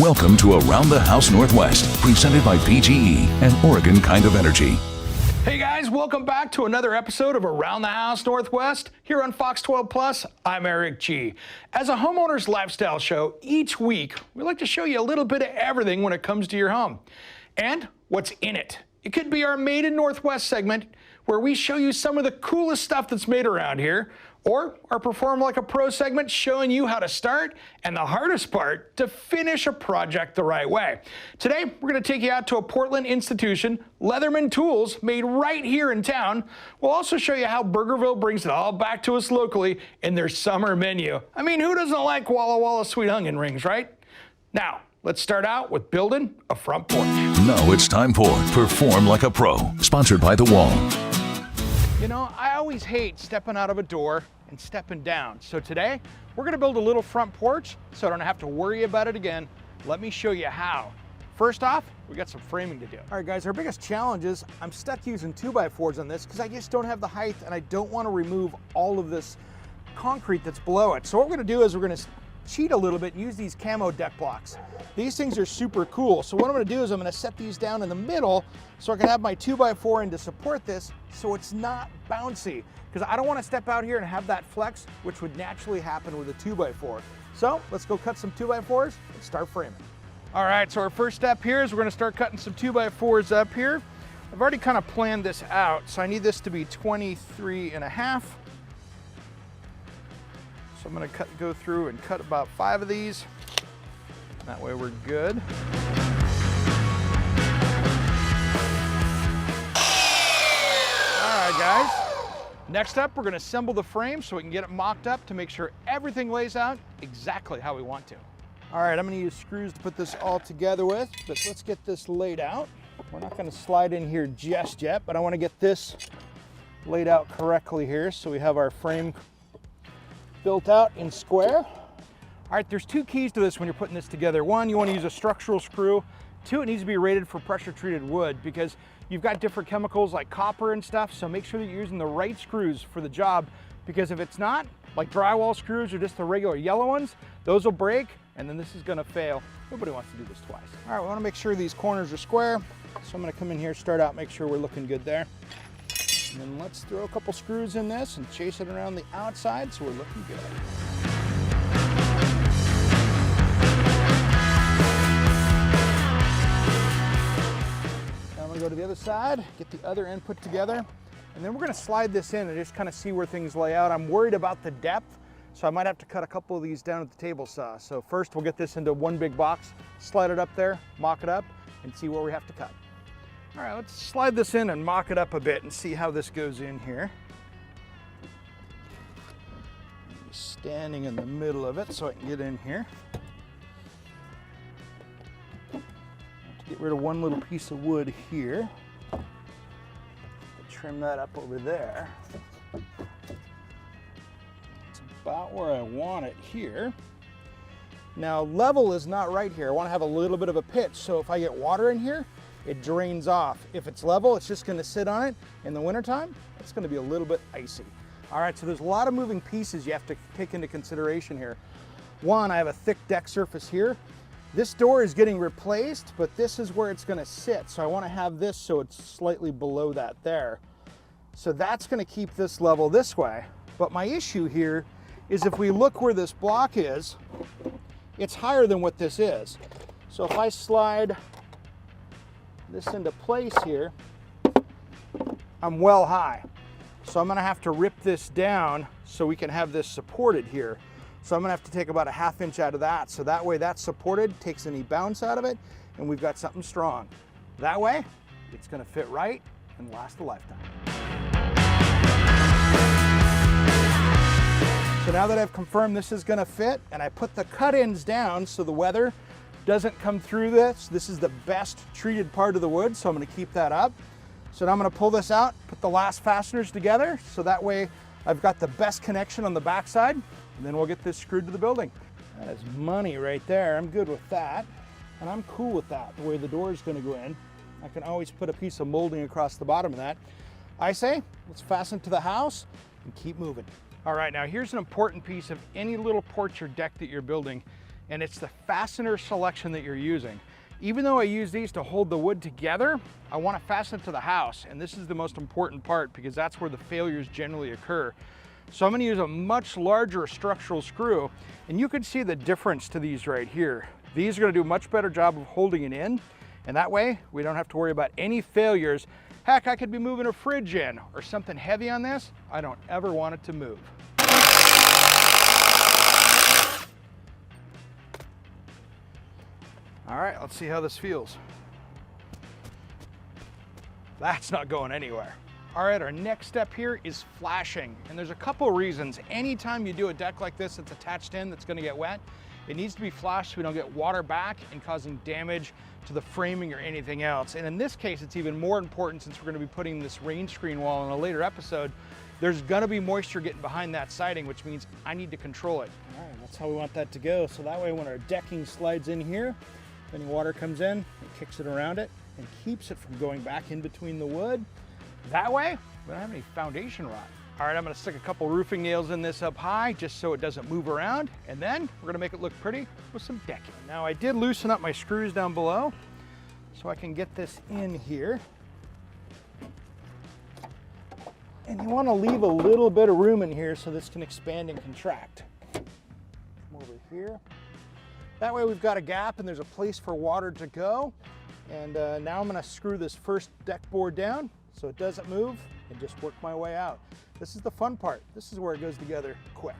Welcome to Around the House Northwest, presented by PGE and Oregon Kind of Energy. Hey guys, welcome back to another episode of Around the House Northwest here on Fox 12 Plus. I'm Eric G. As a homeowner's lifestyle show, each week we like to show you a little bit of everything when it comes to your home and what's in it. It could be our Made in Northwest segment where we show you some of the coolest stuff that's made around here, or our Perform Like a Pro segment showing you how to start and the hardest part, to finish a project the right way. Today, we're going to take you out to a Portland institution, Leatherman Tools, made right here in town. We'll also show you how Burgerville brings it all back to us locally in their summer menu. I mean, who doesn't like Walla Walla sweet onion rings, right? Now, let's start out with building a front porch. Now it's time for Perform Like a Pro, sponsored by The Wall. You know, I always hate stepping out of a door and stepping down. So today, we're gonna build a little front porch so I don't have to worry about it again. Let me show you how. First off, we got some framing to do. All right guys, our biggest challenge is I'm stuck using 2x4s on this because I just don't have the height and I don't want to remove all of this concrete that's below it. So what we're gonna do is we're gonna cheat a little bit and use these camo deck blocks. These things are super cool. So what I'm gonna do is I'm gonna set these down in the middle so I can have my 2x4 in to support this so it's not bouncy. Because I don't wanna step out here and have that flex, which would naturally happen with a 2x4. So let's go cut some 2x4s and start framing. All right, so our first step here is we're gonna start cutting some 2x4s up here. I've already kind of planned this out. So I need this to be 23.5. So I'm gonna go through and cut about 5 of these. That way we're good. All right, guys. Next up, we're gonna assemble the frame so we can get it mocked up to make sure everything lays out exactly how we want to. All right, I'm gonna use screws to put this all together with, but let's get this laid out. We're not gonna slide in here just yet, but I wanna get this laid out correctly here so we have our frame built out in square. All right, there's 2 keys to this when you're putting this together. 1, you want to use a structural screw. 2, it needs to be rated for pressure treated wood because you've got different chemicals like copper and stuff, so make sure that you're using the right screws for the job, because if it's not, like drywall screws or just the regular yellow ones, those will break and then this is gonna fail. Nobody wants to do this twice. All right, we wanna make sure these corners are square. So I'm gonna come in here, start out, make sure we're looking good there. And then let's throw a couple screws in this and chase it around the outside so we're looking good. Now I'm gonna go to the other side, get the other end put together, and then we're gonna slide this in and just kind of see where things lay out. I'm worried about the depth, so I might have to cut a couple of these down at the table saw. So first we'll get this into one big box, slide it up there, mock it up, and see where we have to cut. All right, let's slide this in and mock it up a bit and see how this goes in here. Standing in the middle of it so I can get in here. Get rid of one little piece of wood here. Trim that up over there. It's about where I want it here. Now level is not right here. I want to have a little bit of a pitch, so if I get water in here, it drains off. If it's level, it's just gonna sit on it. In the wintertime, it's gonna be a little bit icy. All right, so there's a lot of moving pieces you have to take into consideration here. 1, I have a thick deck surface here. This door is getting replaced, but this is where it's gonna sit. So I wanna have this so it's slightly below that there. So that's gonna keep this level this way. But my issue here is if we look where this block is, it's higher than what this is. So if I slide this into place here, I'm well high. So I'm gonna have to rip this down so we can have this supported here. So I'm gonna have to take about a 1/2 inch out of that. So that way that's supported, takes any bounce out of it, and we've got something strong. That way, it's gonna fit right and last a lifetime. So now that I've confirmed this is gonna fit, and I put the cut-ins down so the weather doesn't come through this. This is the best treated part of the wood, so I'm gonna keep that up. So now I'm gonna pull this out, put the last fasteners together, so that way I've got the best connection on the backside, and then we'll get this screwed to the building. That is money right there. I'm good with that, and I'm cool with that, the way the door is gonna go in. I can always put a piece of molding across the bottom of that. I say, let's fasten it to the house and keep moving. All right, now here's an important piece of any little porch or deck that you're building, and it's the fastener selection that you're using. Even though I use these to hold the wood together, I want to fasten it to the house, and this is the most important part because that's where the failures generally occur. So I'm going to use a much larger structural screw, and you can see the difference to these right here. These are going to do a much better job of holding it in, and that way we don't have to worry about any failures. Heck, I could be moving a fridge in or something heavy on this. I don't ever want it to move. All right, let's see how this feels. That's not going anywhere. All right, our next step here is flashing. And there's a couple of reasons. Anytime you do a deck like this that's attached in that's gonna get wet, it needs to be flashed so we don't get water back and causing damage to the framing or anything else. And in this case, it's even more important since we're gonna be putting this rain screen wall in a later episode. There's gonna be moisture getting behind that siding, which means I need to control it. All right, that's how we want that to go. So that way when our decking slides in here, any water comes in, it kicks it around it and keeps it from going back in between the wood. That way, we don't have any foundation rot. All right, I'm gonna stick a couple roofing nails in this up high just so it doesn't move around, and then we're gonna make it look pretty with some decking. Now I did loosen up my screws down below so I can get this in here. And you wanna leave a little bit of room in here so this can expand and contract. Come over here. That way we've got a gap and there's a place for water to go. And now I'm gonna screw this first deck board down so it doesn't move and just work my way out. This is the fun part. This is where it goes together quick.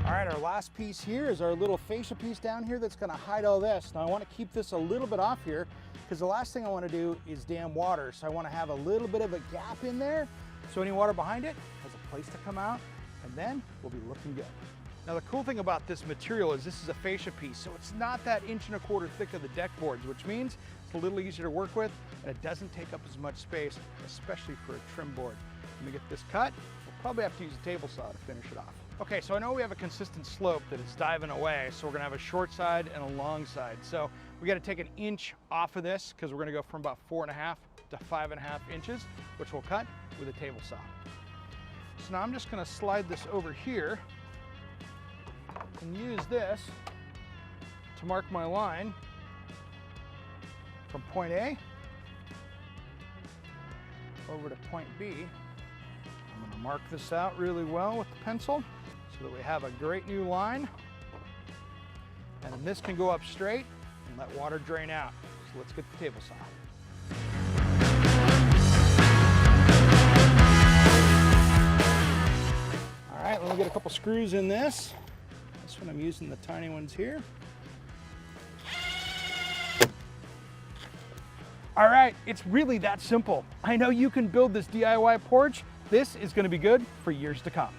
All right, our last piece here is our little fascia piece down here that's gonna hide all this. Now I wanna keep this a little bit off here because the last thing I wanna do is dam water. So I wanna have a little bit of a gap in there so any water behind it has a place to come out, and then we'll be looking good. Now the cool thing about this material is this is a fascia piece, so it's not that 1.25 inch thick of the deck boards, which means it's a little easier to work with and it doesn't take up as much space, especially for a trim board. Let me get this cut. We'll probably have to use a table saw to finish it off. Okay, so I know we have a consistent slope that is diving away, so we're gonna have a short side and a long side. So we gotta take 1 inch off of this because we're gonna go from about 4.5 to 5.5 inches, which we'll cut with a table saw. So now I'm just gonna slide this over here and use this to mark my line from point A over to point B. I'm gonna mark this out really well with the pencil so that we have a great new line. And then this can go up straight and let water drain out. So let's get the table saw. All right, let me get a couple screws in this. This one I'm using the tiny ones here. All right, it's really that simple. I know you can build this DIY porch. This is gonna be good for years to come.